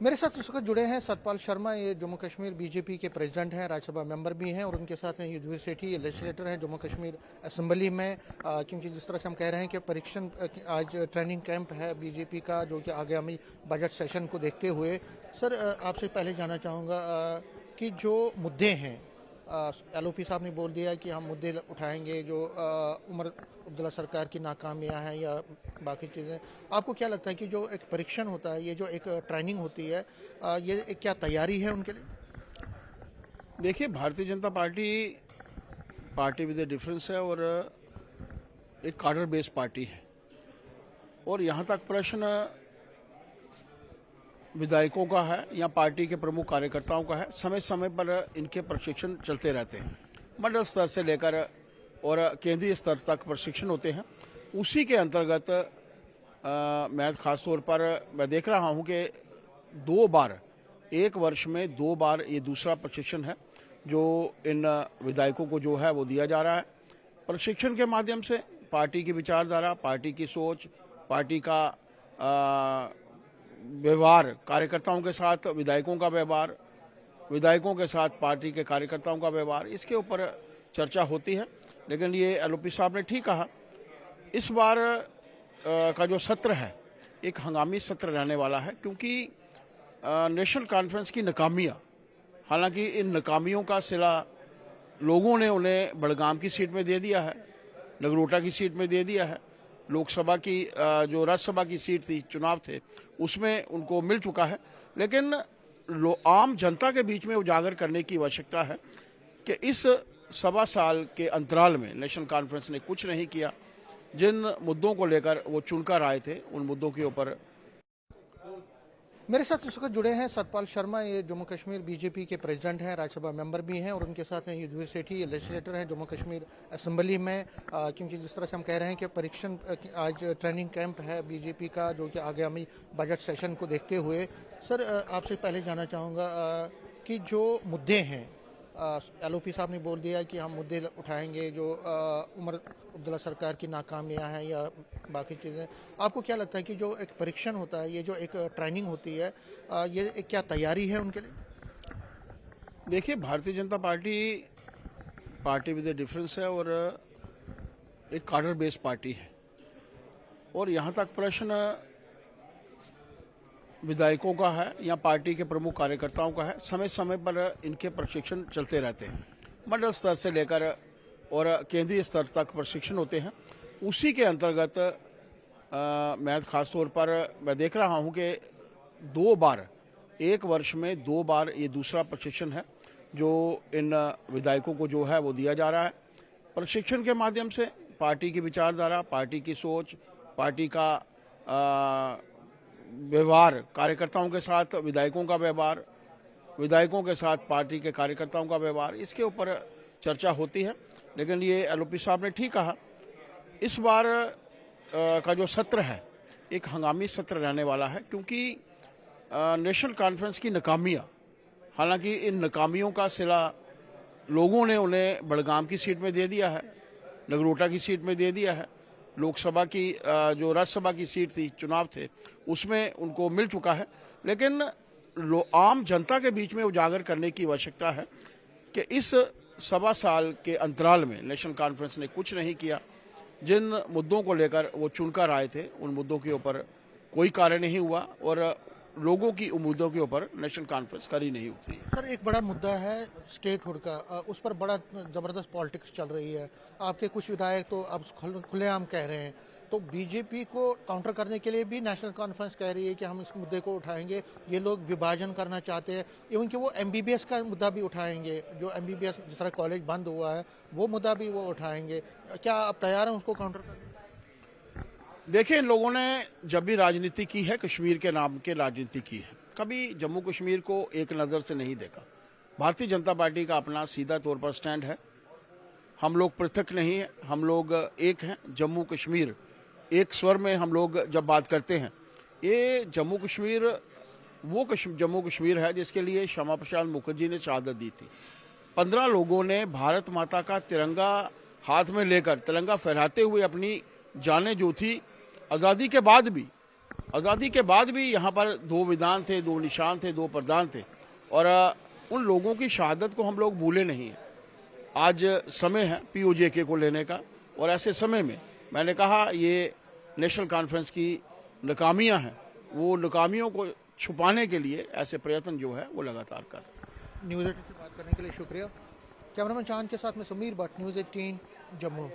मेरे साथ इस वक्त जुड़े हैं सतपाल शर्मा। ये जम्मू कश्मीर बीजेपी के प्रेसिडेंट हैं, राज्यसभा मेंबर भी हैं और उनके साथ हैं युद्धवीर सेठी, ये लेजिस्लेटर हैं जम्मू कश्मीर असेंबली में। क्योंकि जिस तरह से हम कह रहे हैं कि परीक्षण आज ट्रेनिंग कैंप है बीजेपी का, जो कि आगामी बजट सेशन को देखते हुए। सर, आपसे पहले जानना चाहूँगा कि जो मुद्दे हैं, एलओपी साहब ने बोल दिया कि हम मुद्दे उठाएंगे जो उमर अब्दुल्ला सरकार की नाकामियां हैं या बाकी चीज़ें। आपको क्या लगता है कि जो एक परीक्षण होता है, ये जो एक ट्रेनिंग होती है, ये एक क्या तैयारी है उनके लिए? देखिए, Bharatiya Janata party party with A difference है और एक कार्डर बेस्ड पार्टी है। और यहाँ तक प्रश्न विधायकों का है या पार्टी के प्रमुख कार्यकर्ताओं का है, समय समय पर इनके प्रशिक्षण चलते रहते हैं। मंडल स्तर से लेकर और केंद्रीय स्तर तक प्रशिक्षण होते हैं। उसी के अंतर्गत मैं खास तौर पर मैं देख रहा हूं कि 2 बार, एक वर्ष में 2 बार ये दूसरा प्रशिक्षण है जो इन विधायकों को जो है वो दिया जा रहा है। प्रशिक्षण के माध्यम से पार्टी की विचारधारा, पार्टी की सोच, पार्टी का व्यवहार, कार्यकर्ताओं के साथ विधायकों का व्यवहार, विधायकों के साथ पार्टी के कार्यकर्ताओं का व्यवहार, इसके ऊपर चर्चा होती है। लेकिन ये एलओपी साहब ने ठीक कहा, इस बार का जो सत्र है एक हंगामी सत्र रहने वाला है, क्योंकि नेशनल कॉन्फ्रेंस की नाकामियां, हालांकि इन नाकामियों का सिला लोगों ने उन्हें बड़गाम की सीट में दे दिया है, नगरोटा की सीट में दे दिया है, लोकसभा की जो राज्यसभा की सीट थी, चुनाव थे, उसमें उनको मिल चुका है। लेकिन आम जनता के बीच में उजागर करने की आवश्यकता है कि इस 1.25 साल के अंतराल में नेशनल कॉन्फ्रेंस ने कुछ नहीं किया। जिन मुद्दों को लेकर वो चुनकर आए थे, उन मुद्दों के ऊपर। मेरे साथ इस वक्त जुड़े हैं सतपाल शर्मा। ये जम्मू कश्मीर बीजेपी के प्रेसिडेंट हैं, राज्यसभा मेंबर भी हैं और उनके साथ हैं युद्धवीर सेठी, ये लेजिस्लेटर हैं जम्मू कश्मीर असेंबली में। क्योंकि जिस तरह से हम कह रहे हैं कि परीक्षण आज ट्रेनिंग कैंप है बीजेपी का, जो कि आगामी बजट सेशन को देखते हुए। सर, आपसे पहले जानना चाहूँगा कि जो मुद्दे हैं, एलओपी साहब ने बोल दिया कि हम मुद्दे उठाएंगे जो उमर अब्दुल्ला सरकार की नाकामियां हैं या बाकी चीज़ें। आपको क्या लगता है कि जो एक परीक्षण होता है, ये जो एक ट्रेनिंग होती है, ये एक क्या तैयारी है उनके लिए? देखिए, Bharatiya Janata party party with A difference है और एक कार्डर बेस्ड पार्टी है। और यहाँ तक प्रश्न विधायकों का है या पार्टी के प्रमुख कार्यकर्ताओं का है, समय समय पर इनके प्रशिक्षण चलते रहते हैं। मंडल स्तर से लेकर और केंद्रीय स्तर तक प्रशिक्षण होते हैं। उसी के अंतर्गत मैं खास तौर पर मैं देख रहा हूं कि 2 बार, एक वर्ष में 2 बार ये दूसरा प्रशिक्षण है जो इन विधायकों को जो है वो दिया जा रहा है। प्रशिक्षण के माध्यम से पार्टी की विचारधारा, पार्टी की सोच, पार्टी का व्यवहार, कार्यकर्ताओं के साथ विधायकों का व्यवहार, विधायकों के साथ पार्टी के कार्यकर्ताओं का व्यवहार, इसके ऊपर चर्चा होती है। लेकिन ये एलओपी साहब ने ठीक कहा, इस बार का जो सत्र है एक हंगामी सत्र रहने वाला है, क्योंकि नेशनल कॉन्फ्रेंस की नाकामियां, हालांकि इन नाकामियों का सिला लोगों ने उन्हें बड़गाम की सीट में दे दिया है, नगरोटा की सीट में दे दिया है, लोकसभा की जो राज्यसभा की सीट थी, चुनाव थे, उसमें उनको मिल चुका है। लेकिन आम जनता के बीच में उजागर करने की आवश्यकता है कि इस 1.25 साल के अंतराल में नेशनल कॉन्फ्रेंस ने कुछ नहीं किया। जिन मुद्दों को लेकर वो चुनकर आए थे, उन मुद्दों के ऊपर कोई कार्य नहीं हुआ और लोगों की उम्मीदों के ऊपर नेशनल कॉन्फ्रेंस खरी नहीं उतरी। सर, एक बड़ा मुद्दा है स्टेटहुड का, उस पर बड़ा जबरदस्त पॉलिटिक्स चल रही है। आपके कुछ विधायक तो अब खुलेआम कह रहे हैं, तो बीजेपी को काउंटर करने के लिए भी नेशनल कॉन्फ्रेंस कह रही है कि हम इस मुद्दे को उठाएंगे। ये लोग विभाजन करना चाहते हैं, इवन कि वो एमबीबीएस का मुद्दा भी उठाएंगे, जो एमबीबीएस जिस तरह कॉलेज बंद हुआ है वो मुद्दा भी वो उठाएंगे। क्या आप तैयार हैं उसको काउंटर करने? देखिए, इन लोगों ने जब भी राजनीति की है, कश्मीर के नाम के राजनीति की है, कभी जम्मू कश्मीर को एक नज़र से नहीं देखा। भारतीय जनता पार्टी का अपना सीधा तौर पर स्टैंड है, हम लोग पृथक नहीं है, हम लोग एक हैं। जम्मू कश्मीर, एक स्वर में हम लोग जब बात करते हैं, ये जम्मू कश्मीर वो जम्मू कश्मीर है जिसके लिए श्यामा प्रसाद मुखर्जी ने शहादत दी थी। 15 लोगों ने भारत माता का तिरंगा हाथ में लेकर, तिरंगा फहराते हुए अपनी जानें जो थी, आज़ादी के बाद भी आज़ादी के बाद भी यहाँ पर 2 विधान थे, 2 निशान थे, 2 प्रधान थे और उन लोगों की शहादत को हम लोग भूले नहीं हैं। आज समय है POJK को लेने का और ऐसे समय में मैंने कहा ये नेशनल कॉन्फ्रेंस की नाकामियां हैं, वो नाकामियों को छुपाने के लिए ऐसे प्रयत्न जो है वो लगातार कर रहे हैं। न्यूज़ 18 से बात करने के लिए शुक्रिया। कैमरामैन चांद के साथ में समीर भट्ट, न्यूज़ 18 जम्मू।